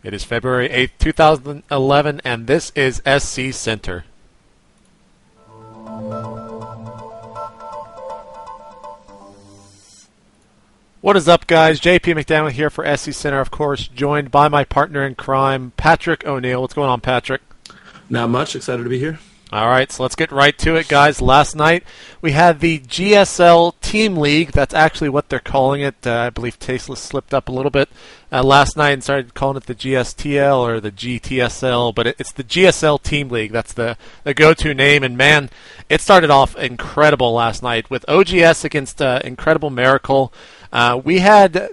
It is February 8th, 2011, and this is SC Center. What is up, guys? JP McDaniel here for SC Center, of course, joined by my partner in crime, Patrick O'Neill. What's going on, Patrick? Not much. Excited to be here. All right, so let's get right to it, guys. Last night, we had the GSL Team League. That's actually what they're calling it. I believe Tasteless slipped up a little bit last night and started calling it the GSTL or the GTSL, but it's the GSL Team League. That's the go-to name, and man, it started off incredible last night with OGS against Incredible Miracle. We had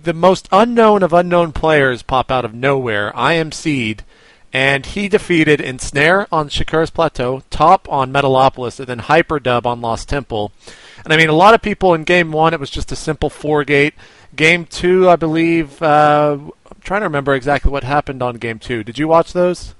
the most unknown of unknown players pop out of nowhere, IMC'd, and he defeated Ensnare on Shakura's Plateau, Top on Metalopolis, and then Hyperdub on Lost Temple. And I mean, a lot of people in Game 1, it was just a simple 4-gate. Game 2, I believe, I'm trying to remember exactly what happened on Game 2. Did you watch those?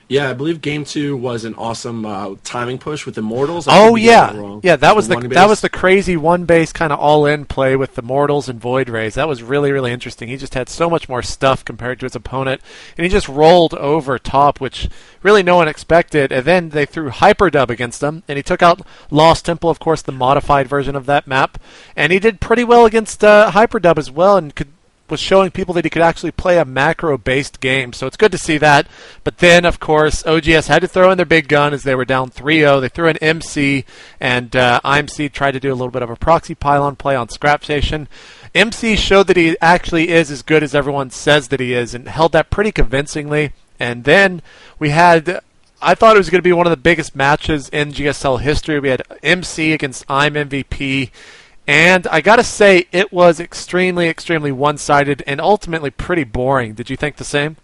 Yeah, I believe Game 2 was an awesome timing push with Immortals. Oh, yeah. Yeah, that was the crazy one-base kind of all-in play with the Mortals and Void Rays. That was really, really interesting. He just had so much more stuff compared to his opponent, and he just rolled over Top, which really no one expected. And then they threw Hyperdub against him, and he took out Lost Temple, of course, the modified version of that map. And he did pretty well against Hyperdub as well, and was showing people that he could actually play a macro-based game, so it's good to see that. But then, of course, OGS had to throw in their big gun as they were down 3-0. They threw in MC, and IMC tried to do a little bit of a proxy pylon play on Scrap Station. MC showed that he actually is as good as everyone says that he is, and held that pretty convincingly. And then we had, I thought it was going to be one of the biggest matches in GSL history. We had MC against I'm MVP. And I got to say, it was extremely, extremely one-sided and ultimately pretty boring. Did you think the same?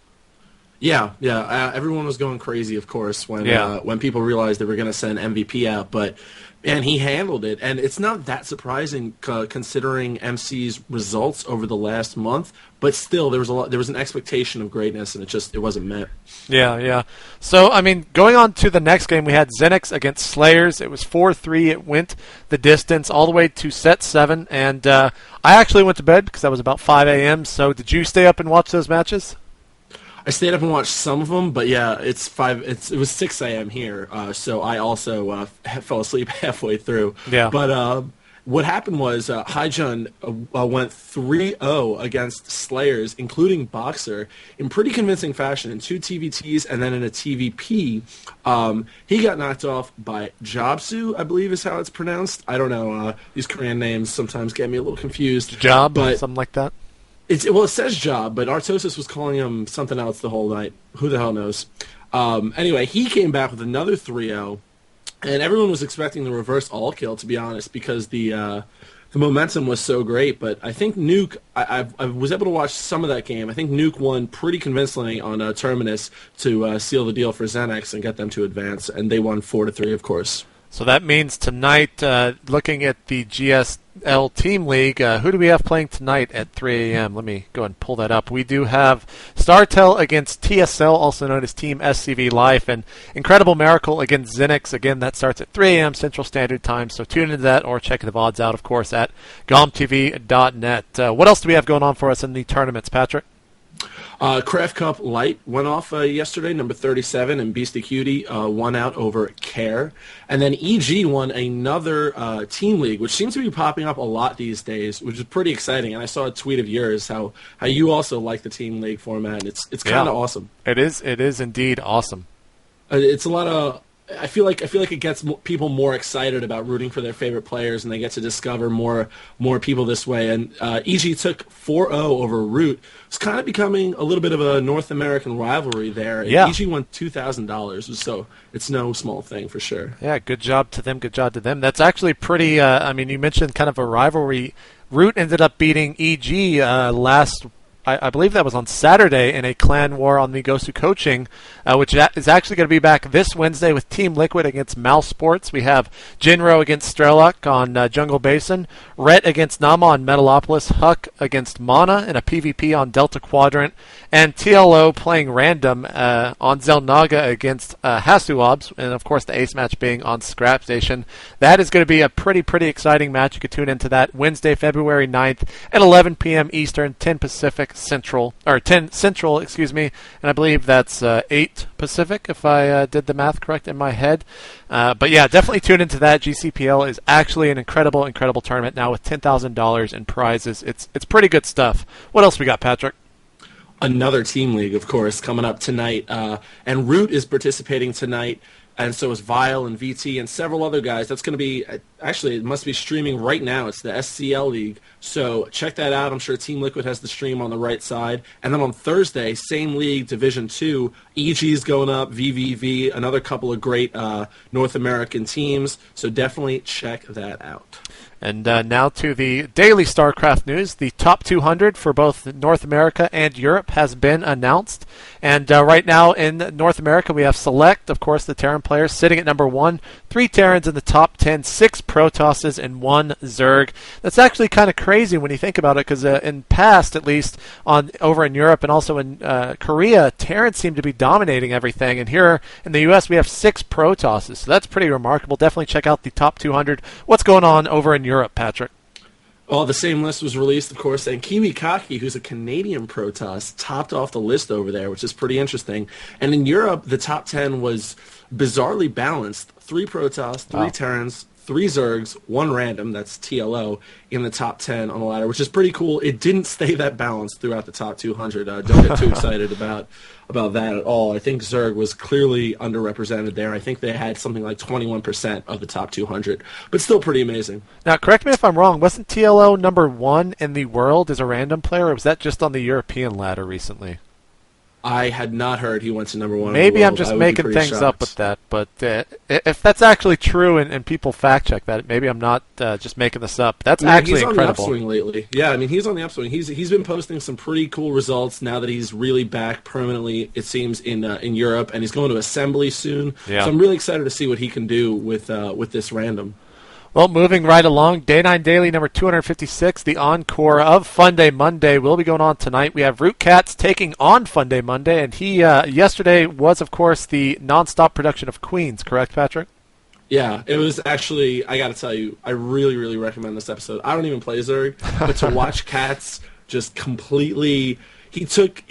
Yeah. Everyone was going crazy, of course, when people realized they were going to send MVP out. But man, he handled it, and it's not that surprising considering MC's results over the last month. But still, there was an expectation of greatness, and it wasn't met. Yeah. So, I mean, going on to the next game, we had Xenix against Slayers. It was 4-3. It went the distance all the way to set 7, and I actually went to bed because that was about 5 a.m. So, did you stay up and watch those matches? I stayed up and watched some of them, but yeah, it was 6 a.m. here, so I also fell asleep halfway through. Yeah. But what happened was Haijun went 3-0 against Slayers, including Boxer, in pretty convincing fashion in 2 TVTs and then in a TVP. He got knocked off by Jobsu, I believe is how it's pronounced. I don't know. These Korean names sometimes get me a little confused. Something like that? It says Job, but Artosis was calling him something else the whole night. Who the hell knows? Anyway, he came back with another 3-0, and everyone was expecting the reverse all kill, to be honest, because the momentum was so great. But I think Nuke, I was able to watch some of that game. I think Nuke won pretty convincingly on Terminus to seal the deal for Xenix and get them to advance, and they won 4-3, of course. So that means tonight, looking at the GSL Team League, who do we have playing tonight at 3 a.m.? Let me go and pull that up. We do have Startel against TSL, also known as Team SCV Life, and Incredible Miracle against Xenix. Again, that starts at 3 a.m. Central Standard Time, so tune into that or check the VODs out, of course, at gomtv.net. What else do we have going on for us in the tournaments, Patrick? Craft Cup Light went off yesterday, number 37, and Beastie Cutie won out over Care. And then EG won another team league, which seems to be popping up a lot these days, which is pretty exciting. And I saw a tweet of yours how you also like the team league format. It's kind of awesome. It is indeed awesome. It's a lot of. I feel like it gets people more excited about rooting for their favorite players, and they get to discover more people this way. And EG took 4-0 over Root. It's kind of becoming a little bit of a North American rivalry there. And EG won $2,000, so it's no small thing for sure. Yeah, good job to them. Good job to them. That's actually pretty. I mean, you mentioned kind of a rivalry. Root ended up beating EG last. I believe that was on Saturday in a clan war on the Gosu Coaching, which is actually going to be back this Wednesday with Team Liquid against Mouse Sports. We have Jinro against Strelok on Jungle Basin, Rhett against Nama on Metalopolis, Huck against Mana in a PvP on Delta Quadrant, and TLO playing random on Zelnaga against Hasuobs, and of course the ace match being on Scrap Station. That is going to be a pretty exciting match. You can tune into that Wednesday, February 9th at 11 p.m. Eastern, 10 Pacific, Central, or 10 Central, excuse me, and I believe that's 8 Pacific, if I did the math correct in my head. But yeah, definitely tune into that. GCPL is actually an incredible, incredible tournament now with $10,000 in prizes. It's pretty good stuff. What else we got, Patrick? Another team league, of course, coming up tonight. And Root is participating tonight, and so is Vile and VT and several other guys. That's going to be, actually, it must be streaming right now. It's the SCL League. So check that out. I'm sure Team Liquid has the stream on the right side. And then on Thursday, same league, Division 2, EG's going up, VVV, another couple of great North American teams. So definitely check that out. And now to the daily StarCraft news. The top 200 for both North America and Europe has been announced. And right now in North America, we have Select, of course, the Terran players, sitting at number 1. 3 Terrans in the top 10, 6 Protosses, and 1 Zerg. That's actually kind of crazy when you think about it, because in past, at least, over in Europe and also in Korea, Terrans seem to be dominating everything. And here in the U.S., we have 6 Protosses. So that's pretty remarkable. Definitely check out the top 200. What's going on over in Europe, Patrick? Well, the same list was released, of course, and Kiwi Kaki, who's a Canadian Protoss, topped off the list over there, which is pretty interesting. And in Europe, the top 10 was bizarrely balanced. 3 Protoss, 3 Terrans, 3 Zergs, 1 random, that's TLO, in the top 10 on the ladder, which is pretty cool. It didn't stay that balanced throughout the top 200. Don't get too excited about that at all. I think Zerg was clearly underrepresented there. I think they had something like 21% of the top 200, but still pretty amazing. Now, correct me if I'm wrong, wasn't TLO number 1 in the world as a random player, or was that just on the European ladder recently? I had not heard he went to number 1. Maybe I'm just making things up with that, but if that's actually true and people fact check that, maybe I'm not just making this up. That's actually incredible. He's on the upswing lately. Yeah, I mean, he's on the upswing. He's been posting some pretty cool results now that he's really back permanently, it seems, in Europe, and he's going to Assembly soon. Yeah. So I'm really excited to see what he can do with this random. Well, moving right along, Day 9 Daily number 256, the encore of Fun Day Monday will be going on tonight. We have Root Cats taking on Fun Day Monday, and he yesterday was, of course, the non-stop production of Queens, correct, Patrick? Yeah, it was actually, I got to tell you, I really, really recommend this episode. I don't even play Zerg, but to watch Cats just completely... He took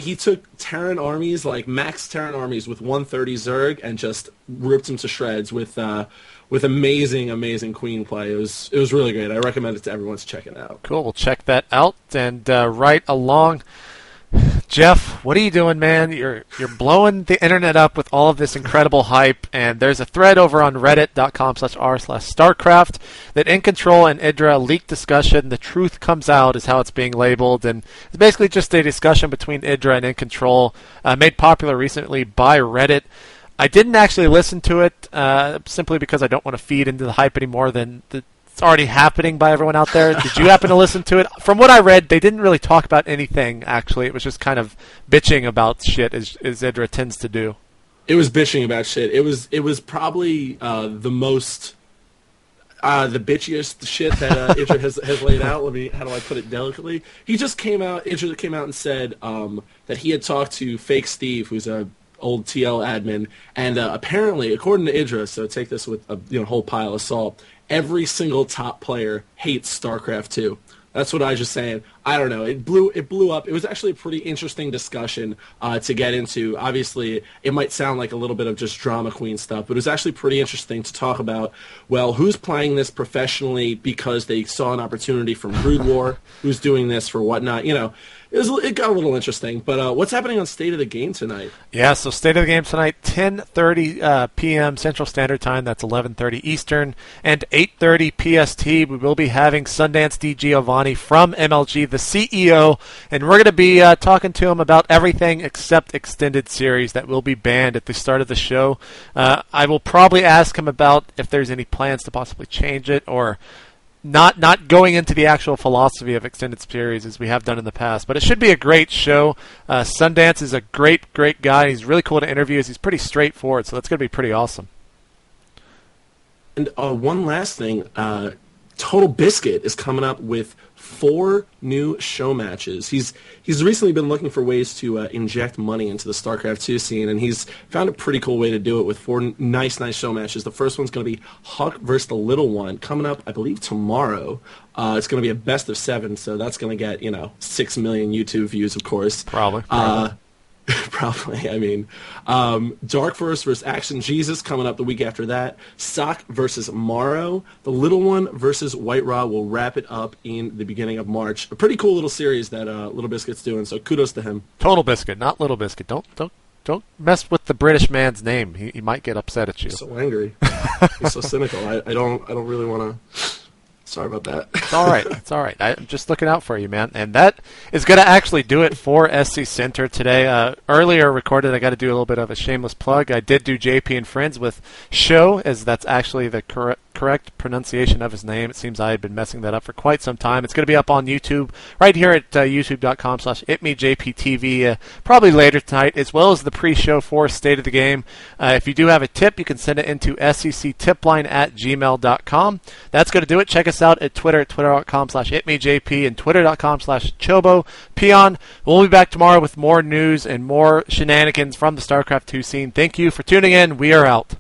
Terran armies, like max Terran armies with 130 Zerg, and just ripped them to shreds with amazing, amazing Queen play. It was really great. I recommend it to everyone to check it out. Cool. We'll check that out. And right along, Jeff, what are you doing, man? You're blowing the internet up with all of this incredible hype, and there's a thread over on reddit.com/r/StarCraft that In Control and Idra leaked discussion. The truth comes out is how it's being labeled, and it's basically just a discussion between Idra and In Control, made popular recently by Reddit. I didn't actually listen to it simply because I don't want to feed into the hype any more than it's already happening by everyone out there. Did you happen to listen to it? From what I read, they didn't really talk about anything, actually. It was just kind of bitching about shit, as Idra tends to do. It was bitching about shit. It was probably the most... the bitchiest shit that Idra has laid out. How do I put it delicately? Idra came out and said that he had talked to Fake Steve, who's a old TL admin, and apparently, according to Idra, so take this with a whole pile of salt, every single top player hates StarCraft 2. That's what I was just saying. I don't know. It blew up. It was actually a pretty interesting discussion to get into. Obviously, it might sound like a little bit of just drama queen stuff, but it was actually pretty interesting to talk about, well, who's playing this professionally because they saw an opportunity from Brood War, who's doing this for whatnot, It got a little interesting, but what's happening on State of the Game tonight? Yeah, so State of the Game tonight, 10:30 p.m. Central Standard Time. That's 11:30 Eastern, and 8:30 PST. We will be having Sundance D. Giovanni from MLG, the CEO, and we're going to be talking to him about everything except Extended Series that will be banned at the start of the show. I will probably ask him about if there's any plans to possibly change it, or not going into the actual philosophy of Extended Series as we have done in the past. But it should be a great show. Sundance is a great guy. He's really cool to interview. He's pretty straightforward, so that's going to be pretty awesome. And one last thing. Total Biscuit is coming up with 4 new show matches. He's recently been looking for ways to inject money into the Starcraft 2 scene, and he's found a pretty cool way to do it with 4 nice show matches. The first one's going to be Huck versus the Little One, coming up, I believe, tomorrow. It's going to be a best of 7, so that's going to get 6 million YouTube views, of course. Probably. Probably. I mean, Dark Force versus Action Jesus coming up the week after that. Sock versus Morrow. The Little One versus White Raw will wrap it up in the beginning of March. A pretty cool little series that Little Biscuit's doing. So kudos to him. Total Biscuit, not Little Biscuit. Don't mess with the British man's name. He might get upset at you. He's so angry. He's so cynical. I don't really want to. Sorry about that. It's all right. It's all right. I'm just looking out for you, man. And that is going to actually do it for SC Center today. Earlier recorded, I got to do a little bit of a shameless plug. I did do JP and Friends with Show, as that's actually the correct pronunciation of his name. It seems I had been messing that up for quite some time. It's going to be up on YouTube right here at youtube.com/itmejptv probably later tonight, as well as the pre-show for State of the Game. If you do have a tip, you can send it into scctipline@gmail.com. That's going to do it. Check us out at Twitter at twitter.com/itmejp and twitter.com/chobopeon. We'll be back tomorrow with more news and more shenanigans from the StarCraft 2 scene. Thank you for tuning in. We are out.